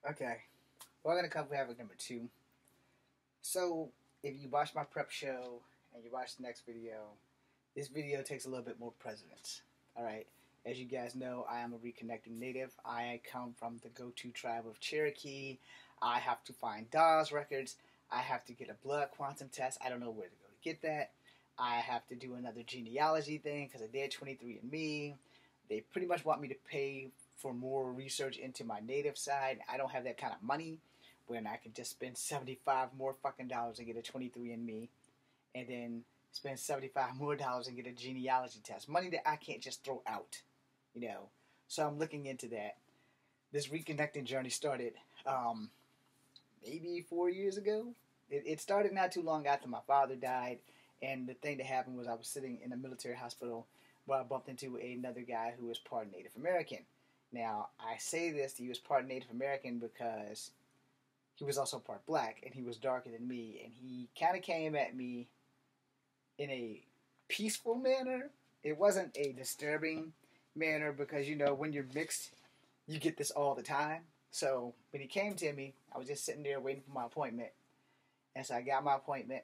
Okay, we're gonna cover habit number 2. So, if you watch my prep show and you watch the next video, this video takes a little bit more precedence. All right, as you guys know, I am a reconnecting native. I come from the go-to tribe of Cherokee. I have to find Dawes records. I have to get a blood quantum test. I don't know where to go to get that. I have to do another genealogy thing because I did 23andMe. They pretty much want me to pay for more research into my native side. I don't have that kind of money when I can just spend 75 more fucking dollars and get a 23andMe and then spend 75 more dollars and get a genealogy test. Money that I can't just throw out, you know. So I'm looking into that. This reconnecting journey started maybe 4 years ago. It started not too long after my father died, and the thing that happened was I was sitting in a military hospital where I bumped into another guy who was part Native American. Now, I say this, he was part Native American because he was also part black, and he was darker than me, and he kind of came at me in a peaceful manner. It wasn't a disturbing manner because, you know, when you're mixed, you get this all the time. So when he came to me, I was just sitting there waiting for my appointment. And so I got my appointment.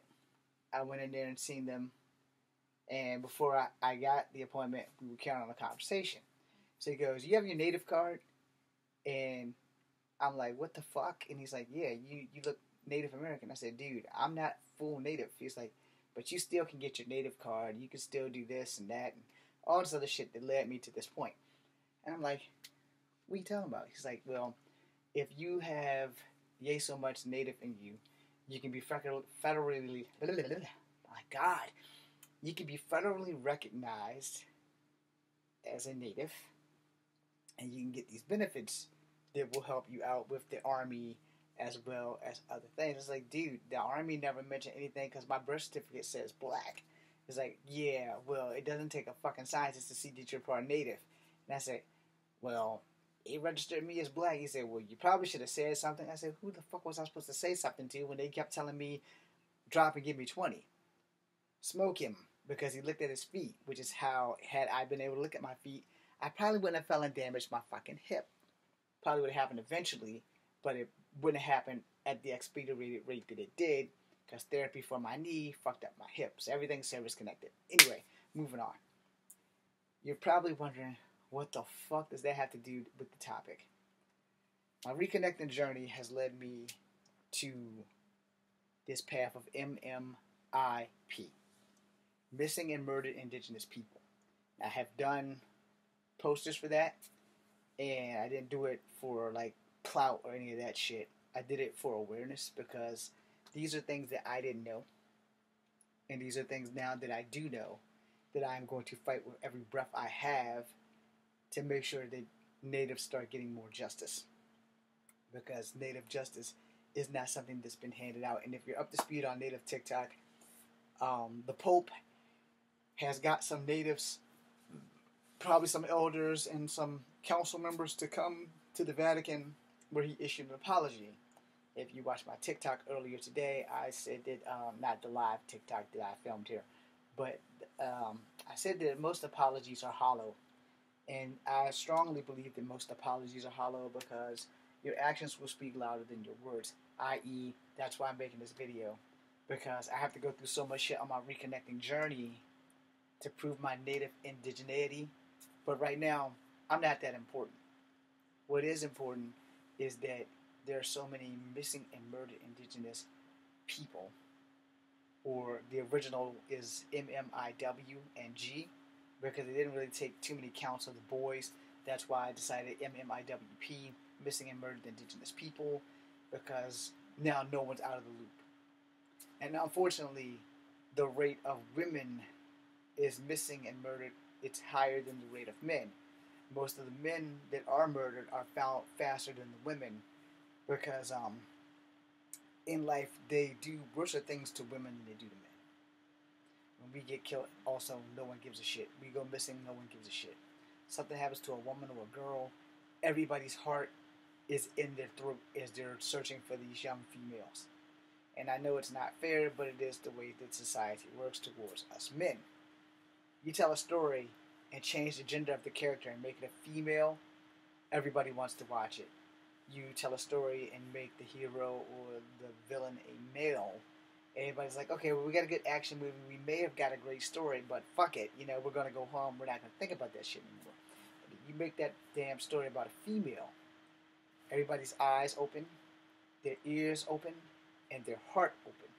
I went in there and seen them. And before I got the appointment, we were carrying on a conversation. So he goes, "You have your native card?" And I'm like, "What the fuck?" And he's like, "Yeah, you look Native American." I said, "Dude, I'm not full native." He's like, "But you still can get your native card. You can still do this and that and all this other shit that led me to this point." And I'm like, "What are you talking about?" He's like, "Well, if you have yay so much native in you, you can be federally my God, you can be federally recognized as a native, and you can get these benefits that will help you out with the Army as well as other things." It's like, dude, the Army never mentioned anything because my birth certificate says black. It's like, yeah, well, it doesn't take a fucking scientist to see that you're part native. And I said, "Well, he registered me as black." He said, "Well, you probably should have said something." I said, "Who the fuck was I supposed to say something to when they kept telling me drop and give me 20? Smoke him," because he looked at his feet, which is how, had I been able to look at my feet, I probably wouldn't have fell and damaged my fucking hip. Probably would have happened eventually, but it wouldn't have happened at the expedited rate that it did, because therapy for my knee fucked up my hip. So everything's service connected. Anyway, moving on. You're probably wondering, what the fuck does that have to do with the topic? My reconnecting journey has led me to this path of MMIP, Missing and Murdered Indigenous People. I have done posters for that, and I didn't do it for like clout or any of that shit. I did it for awareness because these are things that I didn't know, and these are things now that I do know that I'm going to fight with every breath I have to make sure that natives start getting more justice, because native justice is not something that's been handed out. And if you're up to speed on native TikTok, the Pope has got some natives, probably some elders and some council members, to come to the Vatican where he issued an apology. If you watched my TikTok earlier today, I said that, not the live TikTok that I filmed here, but I said that most apologies are hollow. And I strongly believe that most apologies are hollow because your actions will speak louder than your words, i.e., that's why I'm making this video, because I have to go through so much shit on my reconnecting journey to prove my native indigeneity. But right now, I'm not that important. What is important is that there are so many missing and murdered indigenous people, or the original is MMIW and G, because it didn't really take too many counts of the boys. That's why I decided MMIWP, Missing and Murdered Indigenous People, because now no one's out of the loop. And unfortunately, the rate of women is missing and murdered, it's higher than the rate of men. Most of the men that are murdered are found faster than the women, because in life they do worse things to women than they do to men. When we get killed, also, no one gives a shit. We go missing, no one gives a shit. Something happens to a woman or a girl, everybody's heart is in their throat as they're searching for these young females. And I know it's not fair, but it is the way that society works towards us men. You tell a story and change the gender of the character and make it a female, everybody wants to watch it. you tell a story and make the hero or the villain a male, everybody's like, okay, well, we got a good action movie. We may have got a great story, but fuck it. You know, we're going to go home. We're not going to think about that shit anymore. You make that damn story about a female, everybody's eyes open, their ears open, and their heart open.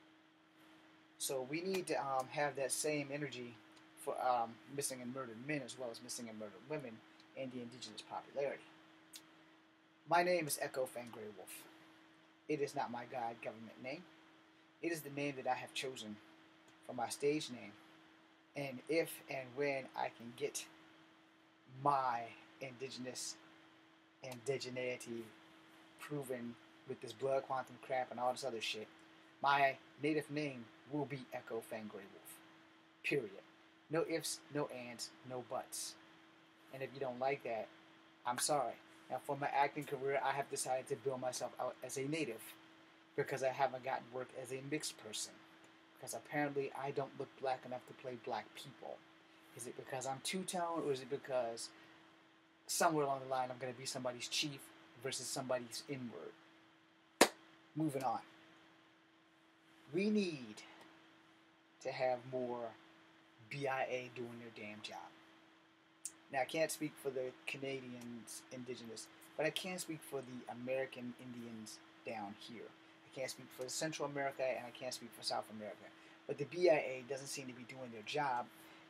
So we need to have that same energy for missing and murdered men as well as missing and murdered women and the indigenous popularity. My name is Echo Fangray Wolf. It is not my God government name. It is the name that I have chosen for my stage name. And if and when I can get my indigeneity proven with this blood quantum crap and all this other shit, my native name will be Echo Fangray Wolf. Period. No ifs, no ands, no buts. And if you don't like that, I'm sorry. Now, for my acting career, I have decided to build myself out as a native because I haven't gotten work as a mixed person. Because apparently I don't look black enough to play black people. Is it because I'm two-tone, or is it because somewhere along the line I'm going to be somebody's chief versus somebody's inward? Moving on. We need to have more BIA doing their damn job. Now, I can't speak for the Canadians, Indigenous, but I can speak for the American Indians down here. I can't speak for Central America, and I can't speak for South America. But the BIA doesn't seem to be doing their job,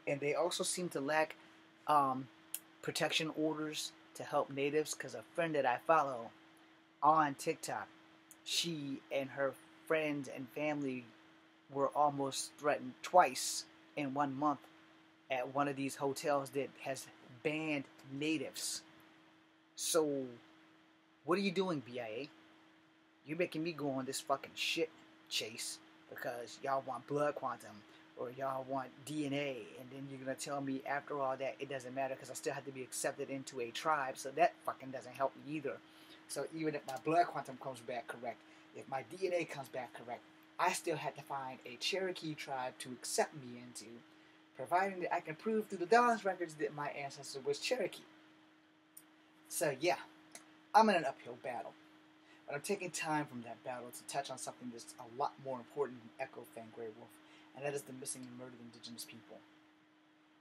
and they also seem to lack protection orders to help natives, because a friend that I follow on TikTok, she and her friends and family were almost threatened twice in 1 month at one of these hotels that has banned natives. So, what are you doing, BIA? You're making me go on this fucking shit chase because y'all want blood quantum or y'all want DNA, and then you're gonna tell me after all that it doesn't matter because I still have to be accepted into a tribe, so that fucking doesn't help me either. So even if my blood quantum comes back correct, if my DNA comes back correct, I still have to find a Cherokee tribe to accept me into, providing that I can prove through the Dawes records that my ancestor was Cherokee. So yeah, I'm in an uphill battle. But I'm taking time from that battle to touch on something that's a lot more important than Echo Fangray Wolf, and that is the missing and murdered indigenous people.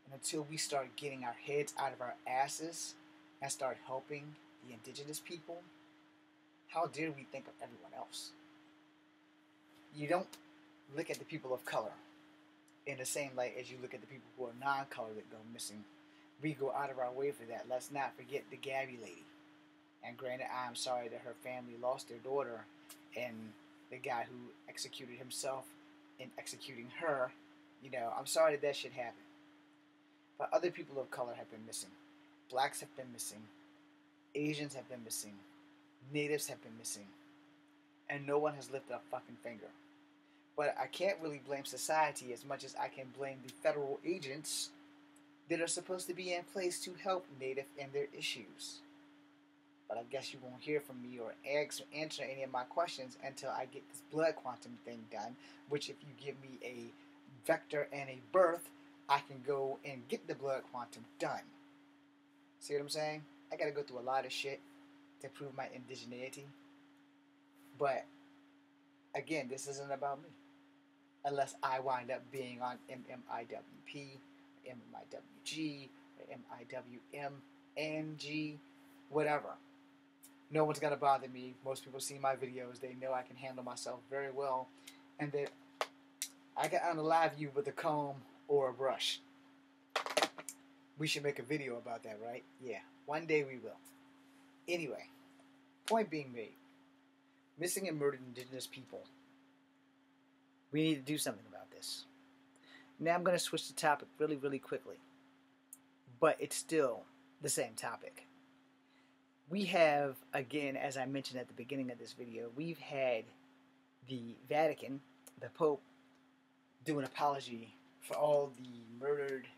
And until we start getting our heads out of our asses and start helping the indigenous people, how dare we think of everyone else? You don't look at the people of color in the same light as you look at the people who are non-color that go missing. We go out of our way for that. Let's not forget the Gabby lady. And granted, I'm sorry that her family lost their daughter, and the guy who executed himself in executing her, you know, I'm sorry that shit happened. But other people of color have been missing. Blacks have been missing. Asians have been missing. Natives have been missing. And no one has lifted a fucking finger. But I can't really blame society as much as I can blame the federal agents that are supposed to be in place to help Native and their issues. But I guess you won't hear from me or answer any of my questions until I get this blood quantum thing done, which if you give me a vector and a birth, I can go and get the blood quantum done. See what I'm saying? I gotta go through a lot of shit to prove my indigeneity. But, again, this isn't about me. Unless I wind up being on MMIWP, or MMIWG, or MIWMNG, whatever. No one's going to bother me. Most people see my videos. They know I can handle myself very well. And that I can unalive you with a comb or a brush. We should make a video about that, right? Yeah. One day we will. Anyway, point being made. Missing and murdered indigenous people. We need to do something about this. Now I'm going to switch the topic really, really quickly. But it's still the same topic. We have, again, as I mentioned at the beginning of this video, we've had the Vatican, the Pope, do an apology for all the murdered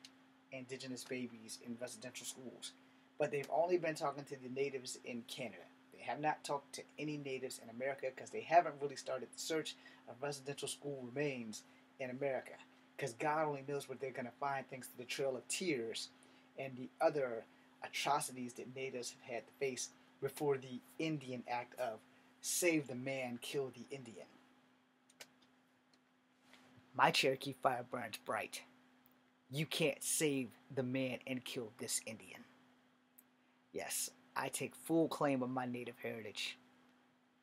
indigenous babies in residential schools. But they've only been talking to the natives in Canada. They have not talked to any natives in America because they haven't really started the search of residential school remains in America. Because God only knows where they're going to find thanks to the Trail of Tears and the other atrocities that natives have had to face before the Indian Act of Save the Man, Kill the Indian. My Cherokee fire burns bright. You can't save the man and kill this Indian. Yes, I take full claim of my native heritage,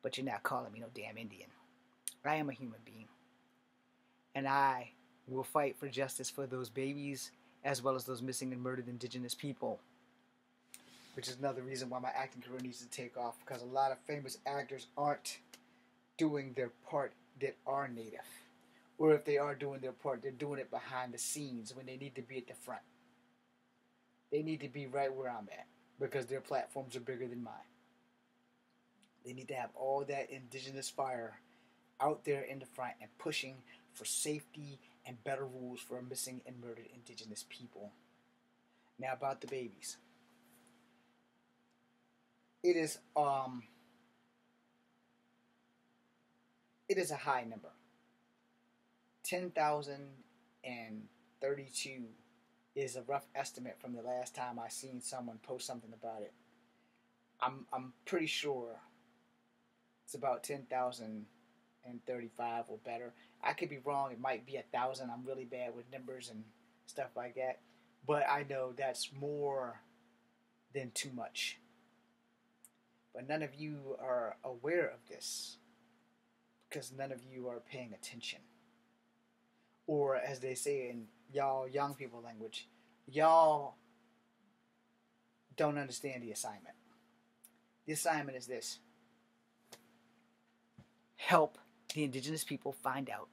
but you're not calling me no damn Indian. I am a human being, and I will fight for justice for those babies as well as those missing and murdered Indigenous people, which is another reason why my acting career needs to take off, because a lot of famous actors aren't doing their part that are native. Or if they are doing their part, they're doing it behind the scenes when they need to be at the front. They need to be right where I'm at because their platforms are bigger than mine. They need to have all that Indigenous fire out there in the front and pushing for safety and better rules for missing and murdered Indigenous people. Now about the babies. It is a high number. 10,032 is a rough estimate from the last time I seen someone post something about it. I'm pretty sure it's about 10,035 or better. I could be wrong. It might be 1,000. I'm really bad with numbers and stuff like that. But I know that's more than too much. But none of you are aware of this because none of you are paying attention. Or as they say in y'all young people language, y'all don't understand the assignment. The assignment is this. Help the Indigenous people find out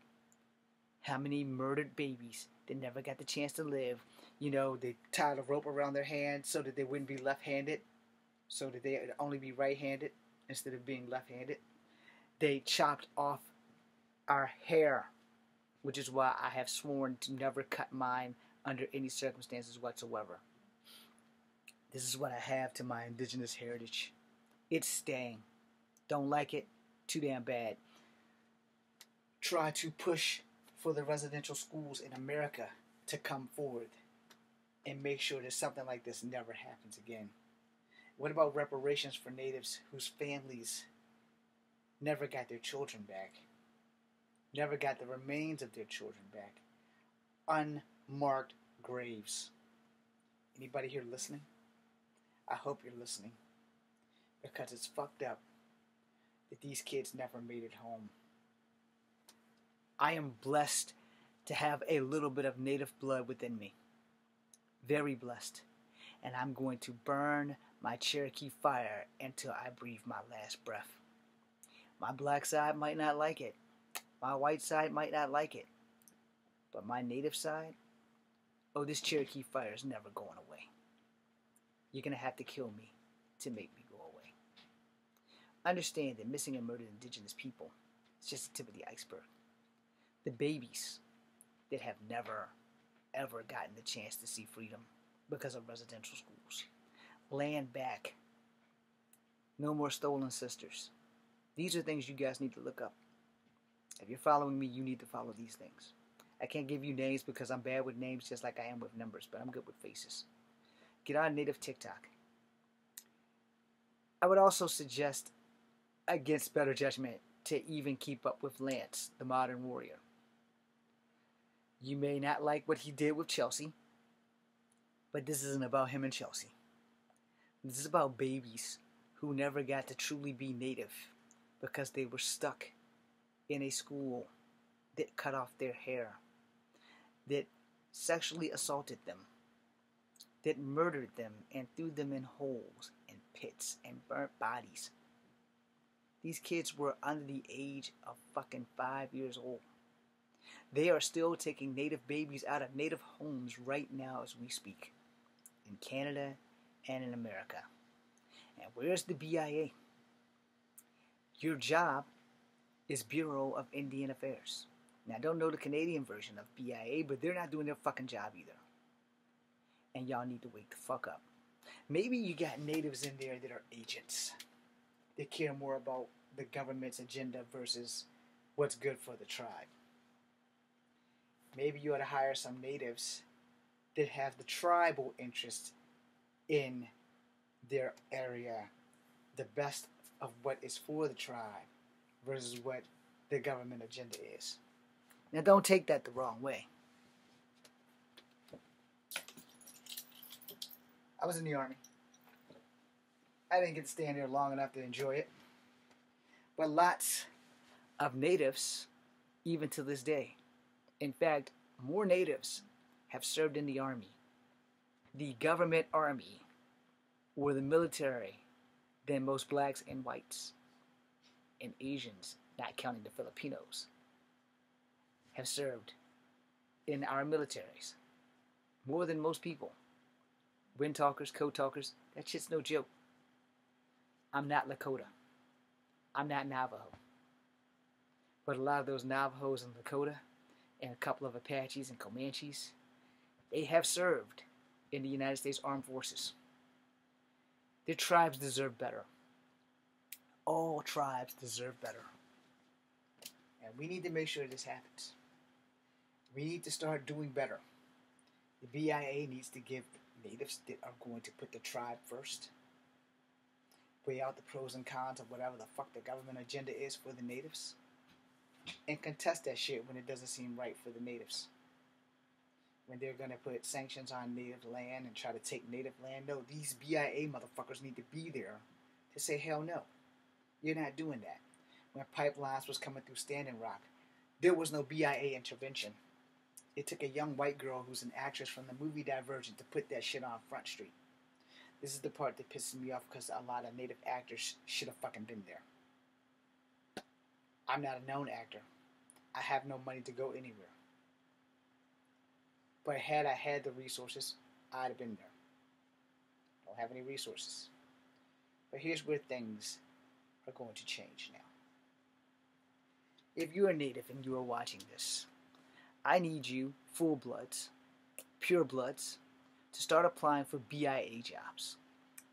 how many murdered babies that never got the chance to live. You know, they tied a rope around their hand so that they wouldn't be left-handed, so that they would only be right-handed instead of being left-handed. They chopped off our hair, which is why I have sworn to never cut mine under any circumstances whatsoever. This is what I have to my Indigenous heritage. It's staying. Don't like it? Too damn bad. Try to push for the residential schools in America to come forward and make sure that something like this never happens again. What about reparations for natives whose families never got their children back? Never got the remains of their children back? Unmarked graves. Anybody here listening? I hope you're listening, because it's fucked up that these kids never made it home. I am blessed to have a little bit of native blood within me. Very blessed. And I'm going to burn my Cherokee fire until I breathe my last breath. My black side might not like it. My white side might not like it. But my native side, oh, this Cherokee fire is never going away. You're going to have to kill me to make me go away. Understand that missing and murdered Indigenous people is just the tip of the iceberg. The babies that have never, ever gotten the chance to see freedom because of residential schools. Land back. No more stolen sisters. These are things you guys need to look up. If you're following me, you need to follow these things. I can't give you names because I'm bad with names just like I am with numbers, but I'm good with faces. Get on native TikTok. I would also suggest, against better judgment, to even keep up with Lance, the modern warrior. You may not like what he did with Chelsea, but this isn't about him and Chelsea. This is about babies who never got to truly be native because they were stuck in a school that cut off their hair, that sexually assaulted them, that murdered them and threw them in holes and pits and burnt bodies. These kids were under the age of fucking 5 years old. They are still taking native babies out of native homes right now as we speak, in Canada and in America. And where's the BIA? Your job is Bureau of Indian Affairs. Now, I don't know the Canadian version of BIA, but they're not doing their fucking job either. And y'all need to wake the fuck up. Maybe you got natives in there that are agents. They care more about the government's agenda versus what's good for the tribe. Maybe you ought to hire some natives that have the tribal interest in their area the best of what is for the tribe versus what the government agenda is. Now, don't take that the wrong way. I was in the Army. I didn't get to stay in there long enough to enjoy it. But lots of natives, even to this day. In fact, more natives have served in the Army, the government Army, or the military, than most blacks and whites and Asians, not counting the Filipinos, have served in our militaries. More than most people. Wind talkers, code talkers, that shit's no joke. I'm not Lakota. I'm not Navajo. But a lot of those Navajos and Lakota, and a couple of Apaches and Comanches, they have served in the United States Armed Forces. Their tribes deserve better. All tribes deserve better. And we need to make sure this happens. We need to start doing better. The BIA needs to give natives that are going to put the tribe first. Weigh out the pros and cons of whatever the fuck the government agenda is for the natives. And contest that shit when it doesn't seem right for the natives. When they're going to put sanctions on native land and try to take native land. No, these BIA motherfuckers need to be there to say, hell no. You're not doing that. When pipelines was coming through Standing Rock, there was no BIA intervention. It took a young white girl who's an actress from the movie Divergent to put that shit on Front Street. This is the part that pisses me off because a lot of native actors should have fucking been there. I'm not a known actor. I have no money to go anywhere. But had I had the resources, I'd have been there. Don't have any resources. But here's where things are going to change now. If you're a native and you are watching this, I need you, full bloods, pure bloods, to start applying for BIA jobs.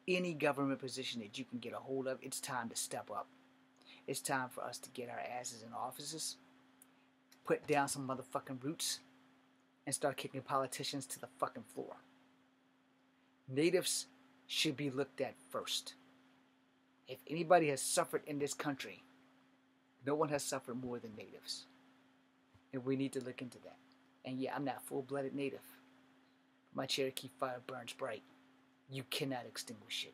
Any government position that you can get a hold of, it's time to step up. It's time for us to get our asses in offices, put down some motherfucking roots, and start kicking politicians to the fucking floor. Natives should be looked at first. If anybody has suffered in this country, no one has suffered more than natives. And we need to look into that. And yeah, I'm not full-blooded native. My Cherokee fire burns bright. You cannot extinguish it.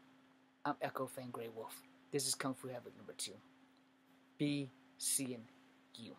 I'm Echo Fang Grey Wolf. This is Kung Fu Havoc number 2. Be seeing you.